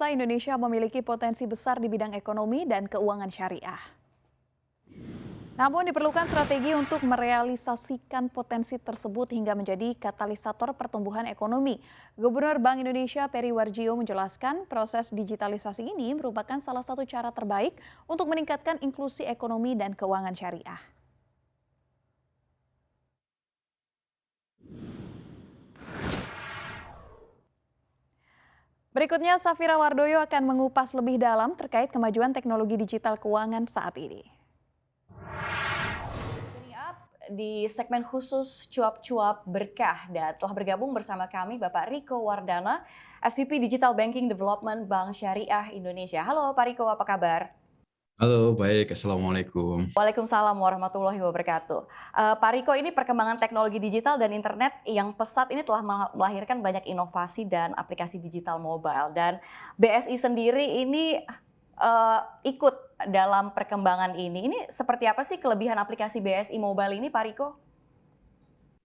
Indonesia memiliki potensi besar di bidang ekonomi dan keuangan syariah. Namun diperlukan strategi untuk merealisasikan potensi tersebut hingga menjadi katalisator pertumbuhan ekonomi. Gubernur Bank Indonesia Peri Warjio menjelaskan proses digitalisasi ini merupakan salah satu cara terbaik untuk meningkatkan inklusi ekonomi dan keuangan syariah. Berikutnya, Safira Wardoyo akan mengupas lebih dalam terkait kemajuan teknologi digital keuangan saat ini. Ini up di segmen khusus cuap-cuap berkah dan telah bergabung bersama kami Bapak Riko Wardana, SVP Digital Banking Development Bank Syariah Indonesia. Halo Pak Riko, apa kabar? Halo, baik. Assalamualaikum. Waalaikumsalam warahmatullahi wabarakatuh. Pak Riko, ini perkembangan teknologi digital dan internet yang pesat ini telah melahirkan banyak inovasi dan aplikasi digital mobile. Dan BSI sendiri ini ikut dalam perkembangan ini. Ini seperti apa sih kelebihan aplikasi BSI Mobile ini, Pak Riko?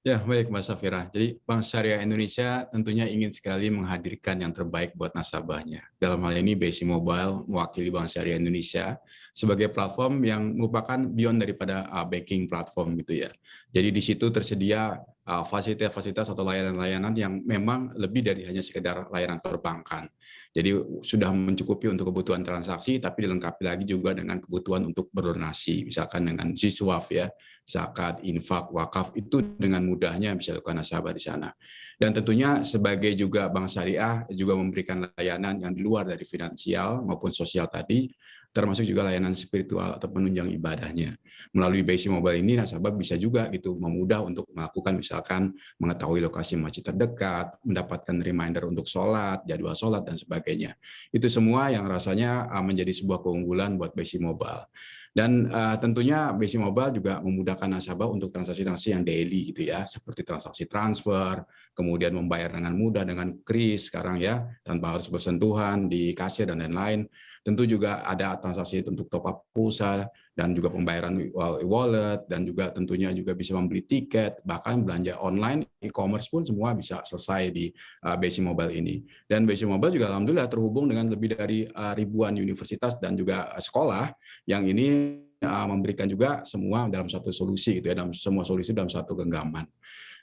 Ya, baik Mbak Safira. Jadi Bank Syariah Indonesia tentunya ingin sekali menghadirkan yang terbaik buat nasabahnya. Dalam hal ini BSI Mobile mewakili Bank Syariah Indonesia sebagai platform yang merupakan beyond daripada banking platform gitu ya. Jadi di situ tersedia fasilitas-fasilitas atau layanan-layanan yang memang lebih dari hanya sekedar layanan perbankan. Jadi sudah mencukupi untuk kebutuhan transaksi, tapi dilengkapi lagi juga dengan kebutuhan untuk berdonasi, misalkan dengan siswaf ya, zakat, infak, wakaf, itu dengan mudahnya bisa dilakukan nasabah di sana. Dan tentunya sebagai juga bank syariah juga memberikan layanan yang di luar dari finansial maupun sosial tadi, termasuk juga layanan spiritual atau penunjang ibadahnya. Melalui BSI Mobile ini nasabah bisa juga gitu memudah untuk melakukan misalkan mengetahui lokasi masjid terdekat, mendapatkan reminder untuk sholat, jadwal sholat dan sebagainya. Itu semua yang rasanya menjadi sebuah keunggulan buat BSI Mobile. Dan tentunya BSI Mobile juga memudahkan nasabah untuk transaksi-transaksi yang daily gitu ya, seperti transaksi transfer, kemudian membayar dengan mudah dengan kris sekarang ya, tanpa harus bersentuhan di kasir dan lain-lain. Tentu juga ada transaksi untuk top up pulsa dan juga pembayaran wallet dan juga tentunya juga bisa membeli tiket, bahkan belanja online, e-commerce pun semua bisa selesai di BSI Mobile ini. Dan BSI Mobile juga alhamdulillah terhubung dengan lebih dari ribuan universitas dan juga sekolah yang ini memberikan juga semua dalam satu solusi gitu ya, dalam semua solusi dalam satu genggaman.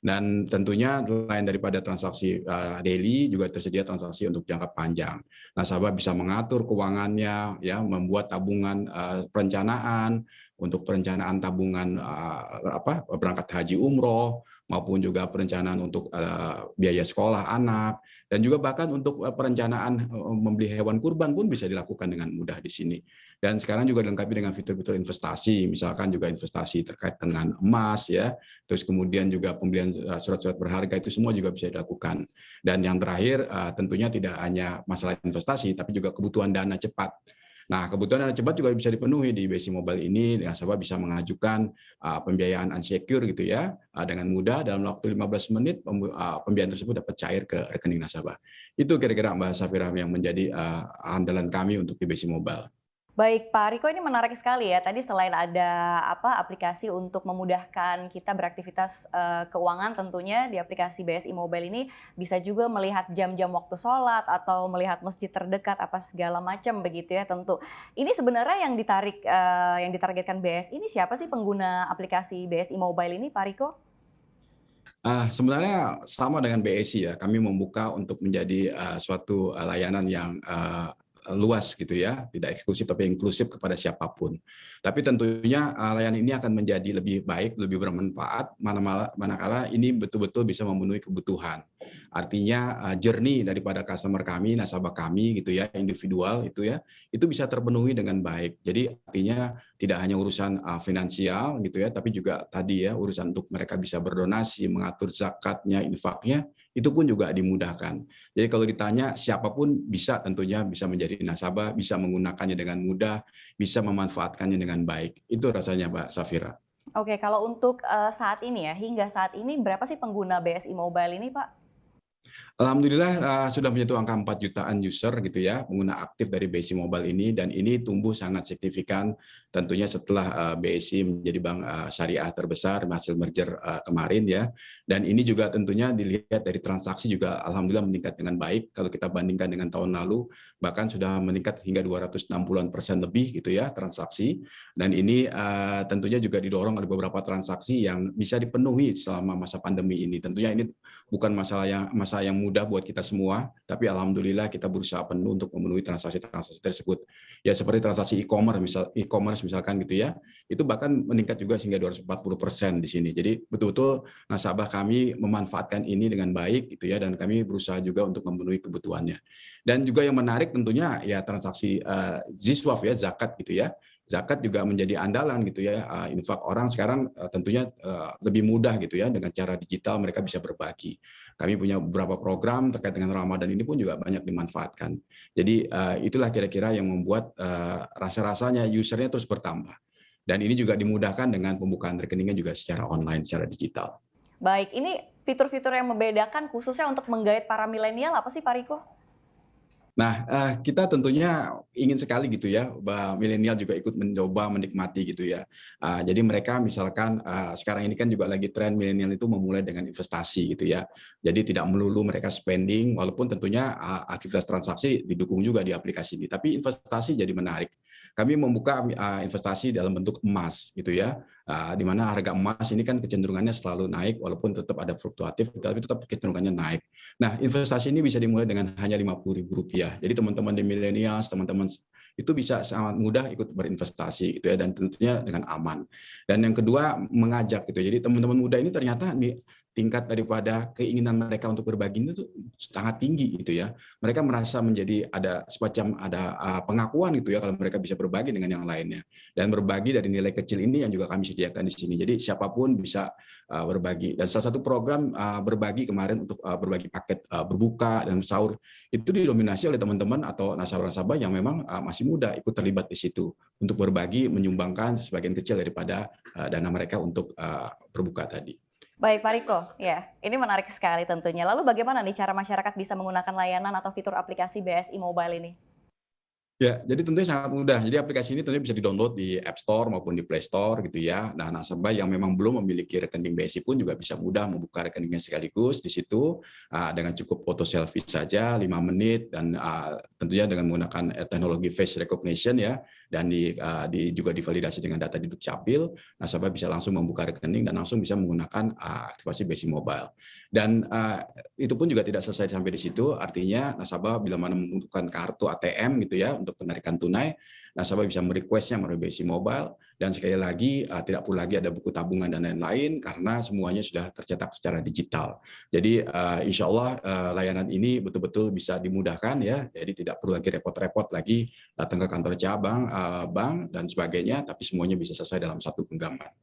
Dan tentunya selain daripada transaksi daily juga tersedia transaksi untuk jangka panjang. Nasabah bisa mengatur keuangannya, ya, membuat tabungan perencanaan untuk perencanaan tabungan berangkat haji umroh maupun juga perencanaan untuk biaya sekolah anak dan juga bahkan untuk perencanaan membeli hewan kurban pun bisa dilakukan dengan mudah di sini. Dan sekarang juga dilengkapi dengan fitur-fitur investasi, misalkan juga investasi terkait dengan emas ya, terus kemudian juga pembelian surat-surat berharga itu semua juga bisa dilakukan. Dan yang terakhir tentunya tidak hanya masalah investasi, tapi juga kebutuhan dana cepat. Nah, kebutuhan dana cepat juga bisa dipenuhi di BSI Mobile ini, nasabah bisa mengajukan pembiayaan unsecure gitu ya, dengan mudah dalam waktu 15 menit pembiayaan tersebut dapat cair ke rekening nasabah. Itu kira-kira Mbak Safira yang menjadi andalan kami untuk di BSI Mobile. Baik Pak Riko, ini menarik sekali ya. Tadi selain ada aplikasi untuk memudahkan kita beraktivitas keuangan, tentunya di aplikasi BSI Mobile ini bisa juga melihat jam-jam waktu sholat atau melihat masjid terdekat apa segala macam begitu ya tentu. Ini sebenarnya yang ditargetkan BSI ini siapa sih pengguna aplikasi BSI Mobile ini Pak Riko? Sebenarnya sama dengan BSI ya, kami membuka untuk menjadi suatu layanan yang luas gitu ya, tidak eksklusif tapi inklusif kepada siapapun. Tapi tentunya layanan ini akan menjadi lebih baik, lebih bermanfaat manakala ini betul-betul bisa memenuhi kebutuhan. Artinya journey daripada customer kami, nasabah kami gitu ya, individual itu bisa terpenuhi dengan baik. Jadi artinya tidak hanya urusan finansial gitu ya, tapi juga tadi ya urusan untuk mereka bisa berdonasi, mengatur zakatnya, infaknya, itu pun juga dimudahkan. Jadi kalau ditanya siapapun bisa tentunya bisa menjadi nasabah, bisa menggunakannya dengan mudah, bisa memanfaatkannya dengan baik. Itu rasanya Mbak Safira. Oke, kalau untuk saat ini ya, hingga saat ini berapa sih pengguna BSI Mobile ini Pak? Alhamdulillah sudah menyentuh angka 4 jutaan user gitu ya, pengguna aktif dari BSI Mobile ini, dan ini tumbuh sangat signifikan tentunya setelah BSI menjadi bank syariah terbesar hasil merger kemarin ya. Dan ini juga tentunya dilihat dari transaksi juga alhamdulillah meningkat dengan baik. Kalau kita bandingkan dengan tahun lalu, bahkan sudah meningkat hingga 260% lebih gitu ya transaksi. Dan ini tentunya juga didorong oleh beberapa transaksi yang bisa dipenuhi selama masa pandemi ini. Tentunya ini bukan masa yang mudah buat kita semua, tapi alhamdulillah kita berusaha penuh untuk memenuhi transaksi-transaksi tersebut. Ya seperti transaksi e-commerce misalkan gitu ya, itu bahkan meningkat juga hingga 240% di sini. Jadi betul-betul nasabah kami memanfaatkan ini dengan baik gitu ya, dan kami berusaha juga untuk memenuhi kebutuhannya. Dan juga yang menarik tentunya ya transaksi ZISWAF ya, zakat gitu ya. Zakat juga menjadi andalan gitu ya. Infak orang sekarang tentunya lebih mudah gitu ya, dengan cara digital mereka bisa berbagi. Kami punya beberapa program terkait dengan Ramadan ini pun juga banyak dimanfaatkan. Jadi itulah kira-kira yang membuat rasa-rasanya usernya terus bertambah. Dan ini juga dimudahkan dengan pembukaan rekeningnya juga secara online, secara digital. Baik, ini fitur-fitur yang membedakan khususnya untuk menggait para milenial apa sih Pak Riko? Nah, kita tentunya ingin sekali gitu ya, bahwa milenial juga ikut mencoba menikmati gitu ya. Jadi mereka misalkan sekarang ini kan juga lagi tren milenial itu memulai dengan investasi gitu ya. Jadi tidak melulu mereka spending, walaupun tentunya aktivitas transaksi didukung juga di aplikasi ini. Tapi investasi jadi menarik. Kami membuka investasi dalam bentuk emas gitu ya, di mana harga emas ini kan kecenderungannya selalu naik, walaupun tetap ada fluktuatif, tapi tetap kecenderungannya naik. Nah, investasi ini bisa dimulai dengan hanya Rp50.000. Jadi teman-teman di milenial, teman-teman itu bisa sangat mudah ikut berinvestasi gitu ya, dan tentunya dengan aman. Dan yang kedua mengajak gitu. Jadi teman-teman muda ini ternyata tingkat daripada keinginan mereka untuk berbagi itu sangat tinggi gitu ya. Mereka merasa menjadi ada semacam pengakuan gitu ya kalau mereka bisa berbagi dengan yang lainnya. Dan berbagi dari nilai kecil ini yang juga kami sediakan di sini. Jadi siapapun bisa berbagi. Dan salah satu program berbagi kemarin untuk berbagi paket berbuka dan sahur itu didominasi oleh teman-teman atau nasabah-nasabah yang memang masih muda ikut terlibat di situ untuk berbagi, menyumbangkan sebagian kecil daripada dana mereka untuk berbuka tadi. Baik Pak Riko, ya ini menarik sekali tentunya. Lalu bagaimana nih cara masyarakat bisa menggunakan layanan atau fitur aplikasi BSI Mobile ini? Ya, jadi tentunya sangat mudah. Jadi aplikasi ini tentunya bisa di-download di App Store maupun di Play Store gitu ya. Nah, nasabah yang memang belum memiliki rekening BSI pun juga bisa mudah membuka rekeningnya sekaligus di situ dengan cukup foto selfie saja 5 menit, dan tentunya dengan menggunakan teknologi face recognition ya, dan juga divalidasi dengan data di Dukcapil, nasabah bisa langsung membuka rekening dan langsung bisa menggunakan aktivasi BSI Mobile. Dan itu pun juga tidak selesai sampai di situ, artinya nasabah bila mana membutuhkan kartu ATM gitu ya untuk penarikan tunai, nasabah bisa merequestnya melalui BSI Mobile, dan sekali lagi tidak perlu lagi ada buku tabungan dan lain-lain karena semuanya sudah tercetak secara digital. Jadi insya Allah layanan ini betul-betul bisa dimudahkan ya, jadi tidak perlu lagi repot-repot lagi datang ke kantor cabang, bank dan sebagainya, tapi semuanya bisa selesai dalam satu genggaman.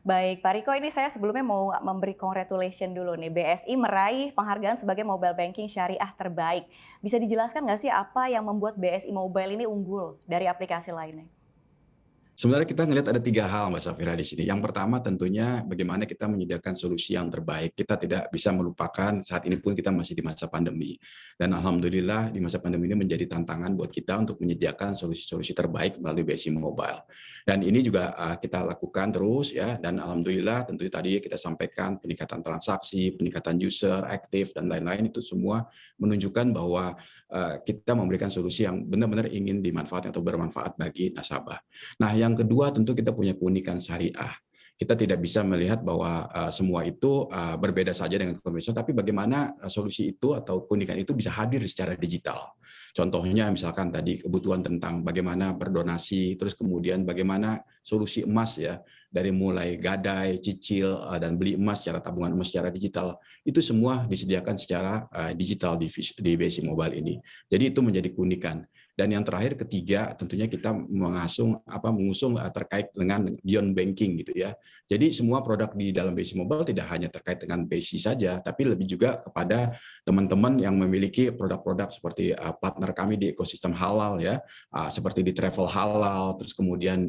Baik Pak Riko, ini saya sebelumnya mau memberi congratulation dulu nih. BSI meraih penghargaan sebagai mobile banking syariah terbaik. Bisa dijelaskan nggak sih apa yang membuat BSI Mobile ini unggul dari aplikasi lainnya? Sebenarnya kita melihat ada 3 hal Mbak Safira di sini. Yang pertama tentunya bagaimana kita menyediakan solusi yang terbaik. Kita tidak bisa melupakan saat ini pun kita masih di masa pandemi. Dan alhamdulillah di masa pandemi ini menjadi tantangan buat kita untuk menyediakan solusi-solusi terbaik melalui BSI Mobile. Dan ini juga kita lakukan terus ya, dan alhamdulillah tentunya tadi kita sampaikan peningkatan transaksi, peningkatan user, aktif dan lain-lain itu semua menunjukkan bahwa kita memberikan solusi yang benar-benar ingin dimanfaatkan atau bermanfaat bagi nasabah. Nah, yang kedua tentu kita punya keunikan syariah. Kita tidak bisa melihat bahwa semua itu berbeda saja dengan konvensional, tapi bagaimana solusi itu atau keunikan itu bisa hadir secara digital. Contohnya misalkan tadi kebutuhan tentang bagaimana berdonasi, terus kemudian bagaimana solusi emas ya, dari mulai gadai, cicil, dan beli emas secara tabungan emas secara digital, itu semua disediakan secara digital di BSI Mobile ini. Jadi itu menjadi keunikan. Dan yang terakhir ketiga tentunya kita mengusung terkait dengan beyond banking gitu ya. Jadi semua produk di dalam BSI Mobile tidak hanya terkait dengan BSI saja, tapi lebih juga kepada teman-teman yang memiliki produk-produk seperti partner partner kami di ekosistem halal ya, seperti di travel halal, terus kemudian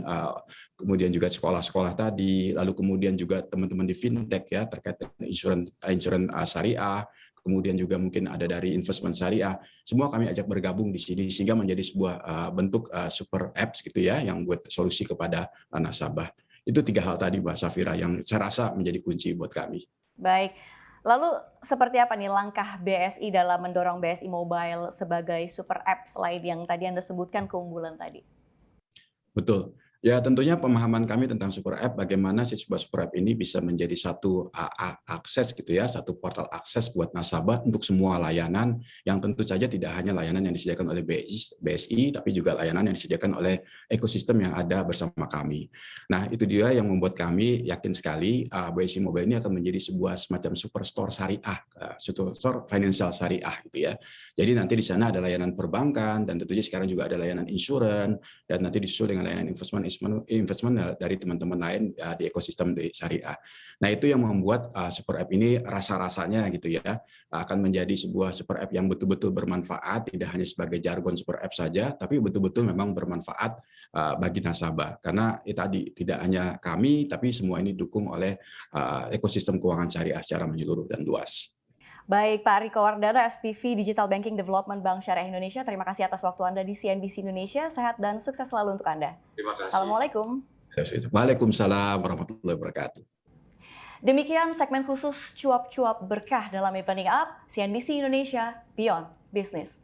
juga sekolah-sekolah tadi, lalu kemudian juga teman-teman di fintech ya terkait insurans syariah, kemudian juga mungkin ada dari investment syariah, semua kami ajak bergabung di sini sehingga menjadi sebuah bentuk super apps gitu ya yang buat solusi kepada nasabah. Itu 3 hal tadi Mbak Safira yang saya rasa menjadi kunci buat kami. Baik. Lalu seperti apa nih langkah BSI dalam mendorong BSI Mobile sebagai super app selain yang tadi Anda sebutkan keunggulan tadi? Betul. Ya tentunya pemahaman kami tentang super app, bagaimana si sebuah super app ini bisa menjadi satu akses gitu ya, satu portal akses buat nasabah untuk semua layanan yang tentu saja tidak hanya layanan yang disediakan oleh BSI, tapi juga layanan yang disediakan oleh ekosistem yang ada bersama kami. Nah itu dia yang membuat kami yakin sekali BSI Mobile ini akan menjadi sebuah semacam superstore syariah, superstore financial syariah gitu ya. Jadi nanti di sana ada layanan perbankan dan tentunya sekarang juga ada layanan insurans dan nanti disusul dengan layanan investment dari teman-teman lain di ekosistem di syariah. Nah itu yang membuat super app ini rasa-rasanya gitu ya akan menjadi sebuah super app yang betul-betul bermanfaat, tidak hanya sebagai jargon super app saja, tapi betul-betul memang bermanfaat bagi nasabah. Karena tadi tidak hanya kami, tapi semua ini didukung oleh ekosistem keuangan syariah secara menyeluruh dan luas. Baik, Pak Riko Wardana, SPV Digital Banking Development Bank Syariah Indonesia. Terima kasih atas waktu Anda di CNBC Indonesia. Sehat dan sukses selalu untuk Anda. Terima kasih. Assalamualaikum. Waalaikumsalam warahmatullahi wabarakatuh. Demikian segmen khusus cuap-cuap berkah dalam Evening Up, CNBC Indonesia, Beyond Business.